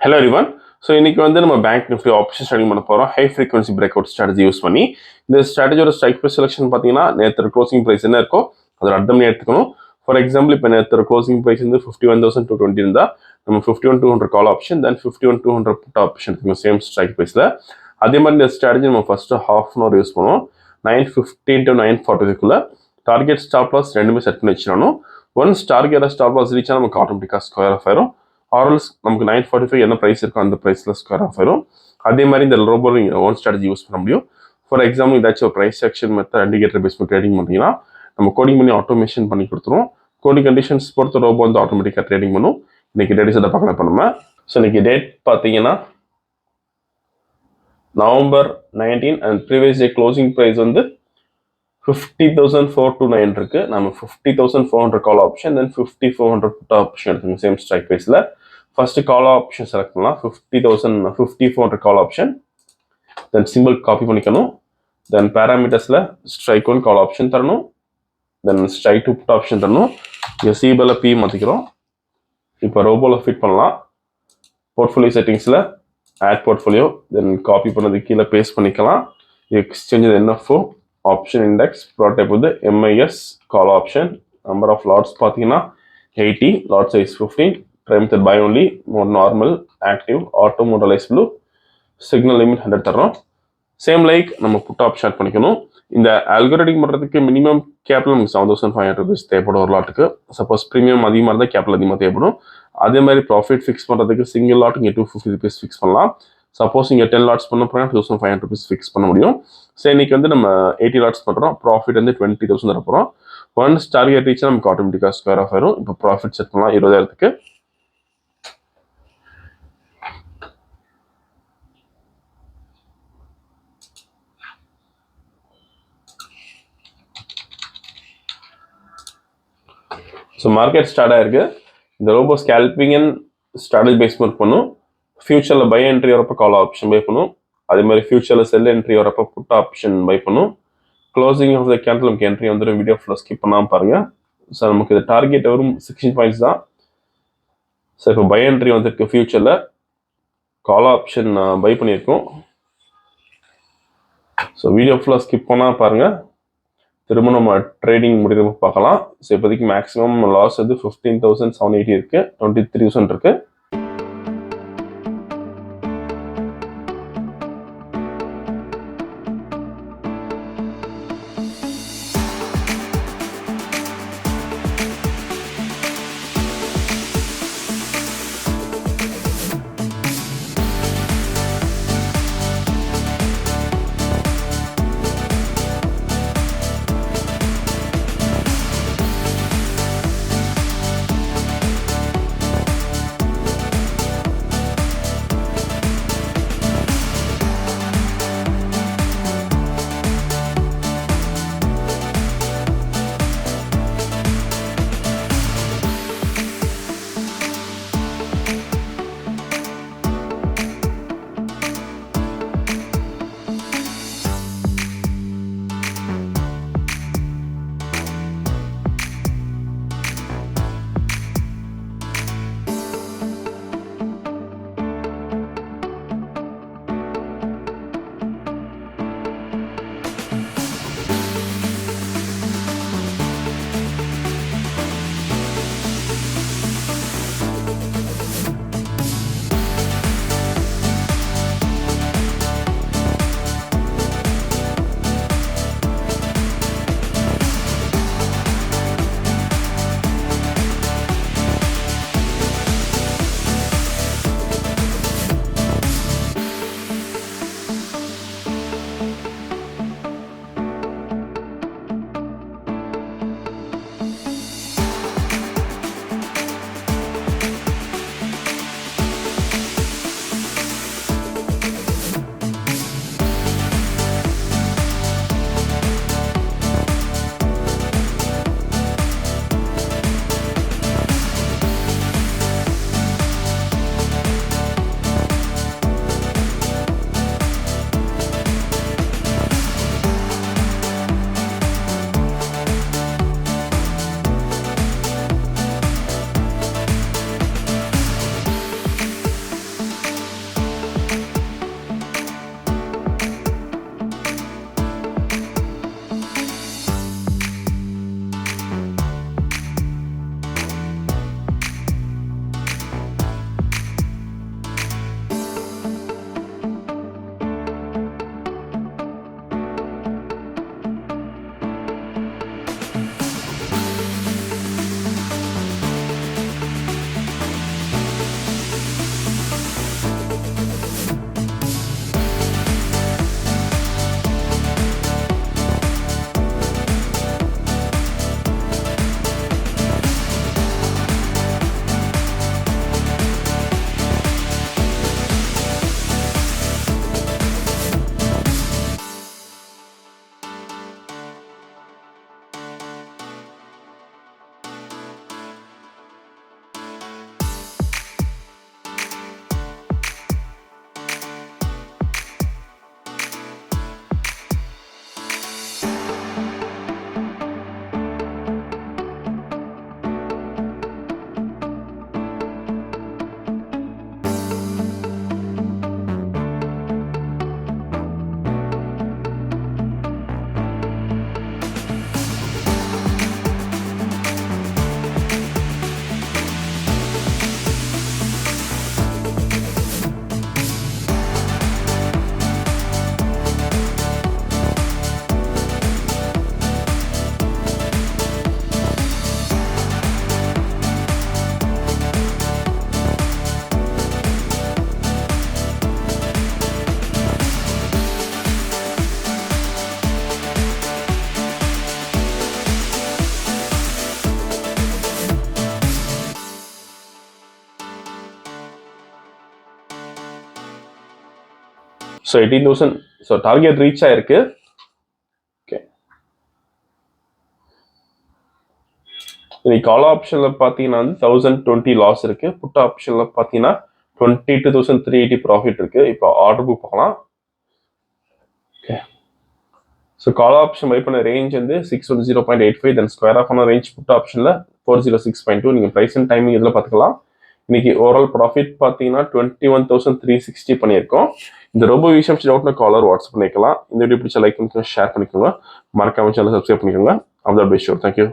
Hello everyone. So இன்னைக்கு வந்து நம்ம பேங்க் நிஃப்டி ஆப்ஷன் ஸ்ட்ராட்டஜி பண்ண போறோம். High frequency break out strategy use பண்ணி இந்த ஸ்ட்ராட்டஜியோட ஸ்ட்ரைக் ப்ரைஸ் செலக்ஷன் பார்த்தீங்கன்னா நேற்று க்ளோசிங் ப்ரைஸ் என்ன இருக்கோ அதோட அர்த்தம் எடுத்துக்கணும். ஃபார் எக்ஸாம்பிள் இப்போ நேற்று க்ளோசிங் ப்ரைஸ் வந்து 51,220 இருந்தா நம்ம 51,200 call option then 51,200 put option எடுத்துக்கணும் சேம் ஸ்ட்ரைக் ப்ரைஸில். அதே மாதிரி இந்த ஸ்ட்ராட்டஜி நம்ம first half an hour use பண்ணுவோம். 9:15 to 9:40 டார்கெட் ஸ்டாப் லாஸ் ரெண்டுமே செட் பண்ணி வச்சிடணும். Once target stop loss reach ஆனால் நமக்கு ஆட்டோமேட்டிக்காக ஸ்கொயர் ஆஃப் ஆயிரும். ஆர்எல்ஸ் நமக்கு 9:45 என்ன ப்ரைஸ் இருக்கோ அந்த ப்ரைஸில் ஸ்கொயர் ஆஃப் ஆயிரும். அதே மாதிரி இந்த ரோபோ ஓன் ஸ்ட்ராட்டஜி யூஸ் பண்ண முடியும். ஃபார் எக்ஸாம்பிள் ஏதாச்சும் ஒரு price section method indicator base trading பண்ணிங்கன்னா நம்ம கோடிங் பண்ணி ஆட்டோமேஷன் பண்ணி கொடுத்துரும். கோடிங் கண்டிஷன்ஸ் பொறுத்த ரோபோ வந்து ஆட்டோமேட்டிக்காக ட்ரேடிங் பண்ணும். இன்னைக்கு டேட் இதை பார்க்கலாம் இப்போ நம்ம. ஸோ இன்னைக்கு டேட் பார்த்தீங்கன்னா November 19 and previous day closing price வந்து 50,429 இருக்கு. நம்ம 50,400 call option then 50,400 put option எடுத்துங்க சேம் ஸ்ட்ரைக் ப்ரைஸில். ஃபர்ஸ்ட் கால் ஆப்ஷன் செலக்ட் பண்ணலாம். 50,400 call option then simple copy பண்ணிக்கணும். தென் பேராமீட்டர்ஸில் ஸ்ட்ரைக் ஒன் கால் ஆப்ஷன் தரணும். Then strike two put option தரணும். இங்கே சிபிஎல் பி மாற்றிக்கிறோம். இப்போ ரோபோவில் ஃபிட் பண்ணலாம். போர்ட்ஃபோலியோ செட்டிங்ஸில் ஆட் போர்ட்ஃபோலியோ தென் காப்பி பண்ணது கீழே பேஸ்ட் பண்ணிக்கலாம். எக்ஸ்சேஞ்ச் என்எஃப்ஓ ஆப்ஷன் இண்டெக்ஸ் ப்ராடைப் வந்து MIS call option. Number of lots பார்த்தீங்கன்னா 80, lot size 15, trade method buy only, mode normal, active, auto மோடலைஸ் ப்ளூ, சிக்னல் லிமிட் 100 தரோம். சேம் லைக் நம்ம புட் ஆப்ஷன் ஆட் பண்ணிக்கணும். இந்த அல்கோரிதம் பண்ணுறதுக்கு மினிமம் கேபிட்டல் நமக்கு 7,500 rupees தேவைப்படும் ஒரு லாட்டுக்கு. சப்போஸ் ப்ரீமியம் அதிகமாக இருந்தால் கேபிட்டல் அதிகமாக தேவைப்படும். அதே மாதிரி ப்ராஃபிட் ஃபிக்ஸ் பண்ணுறதுக்கு சிங்கிள் லாட் இங்கே 250 rupees ஃபிக்ஸ் பண்ணலாம். சப்போஸ் இங்கே 10 லாட்ஸ் பண்ண போனால் 2,500 rupees ஃபிக்ஸ் பண்ண முடியும். ஸோ இன்னைக்கு வந்து நம்ம 80 லாட்ஸ் பண்ணுறோம். ப்ராஃபிட் வந்து 20,000 தர போகிறோம். ஒன்ஸ் டார்கெட் ரீச்னா நமக்கு ஆட்டோமேட்டிக்காக ஸ்கொயர் ஆஃப் ஆயிரும். இப்போ ப்ராஃபிட் செட் பண்ணலாம் 20,000க்கு. ஸோ மார்க்கெட் ஸ்டார்ட் ஆயிருக்கு. இந்த robo scalping and strategy base work பண்ணும். ஃபியூச்சரில் பை என்ட்ரி வரப்போ கால் ஆப்ஷன் பை பண்ணும். அதே மாதிரி ஃபியூச்சரில் செல் என்ட்ரி வரப்போ புட் ஆப்ஷன் பை பண்ணும். க்ளோசிங் ஆஃப் த கேண்டில் நமக்கு என்ட்ரி வந்துடும். வீடியோ ஃபுல்லாக ஸ்கிப் பண்ணாமல் பாருங்கள். ஸோ நமக்கு இது டார்கெட் வரும் 16 பாயிண்ட்ஸ் தான். ஸோ இப்போ பை என்ட்ரி வந்துருக்கு. ஃபியூச்சரில் கால் ஆப்ஷன் பை பண்ணியிருக்கோம். ஸோ வீடியோ ஃபுல்லாக ஸ்கிப் பண்ணாமல் பாருங்கள். திரும்ப நம்ம ட்ரேடிங் முடிவு பார்க்கலாம். ஸோ இப்போதைக்கு மேக்ஸிமம் லாஸ் வந்து 15,780 இருக்குது. 23,000 இருக்குது. ஸோ 18,000 ஸோ டார்கெட் ரீச் ஆயிருக்கு. ஓகே, இன்னைக்கு கால் ஆப்ஷனில் பார்த்தீங்கன்னா வந்து 1020 லாஸ் இருக்கு. புட் ஆப்ஷனில் பார்த்தீங்கன்னா 22,380 ப்ராஃபிட் இருக்கு. இப்போ ஆர்டர் புக் பார்க்கலாம். Okay, so call option by பண்ண ரேஞ்ச் வந்து 610.85, தென் ஸ்கொயர் ஆஃப் ஆன ரேஞ்ச் புட் ஆப்ஷனில் 406.2. நீங்கள் ப்ரைஸ் அண்ட் டைமிங் இதில் பார்த்துக்கலாம். இன்னைக்கு ஓவரால் ப்ராஃபிட் பார்த்தீங்கன்னா 21,360 பண்ணியிருக்கோம். இந்த ரொம்ப விஷயம் டவுட்னா காலர் வாட்ஸ்அப் பண்ணிக்கலாம். இந்த வீடியோ பிடிச்ச லைக் பண்ணிக்கோங்க, ஷேர் பண்ணிக்கோங்க, மறக்காம சேனல் சப்ஸ்கிரைப் பண்ணிக்கோங்க. அவ்வளோ பெஸ்ட் ஷோ. தேங்க்யூ.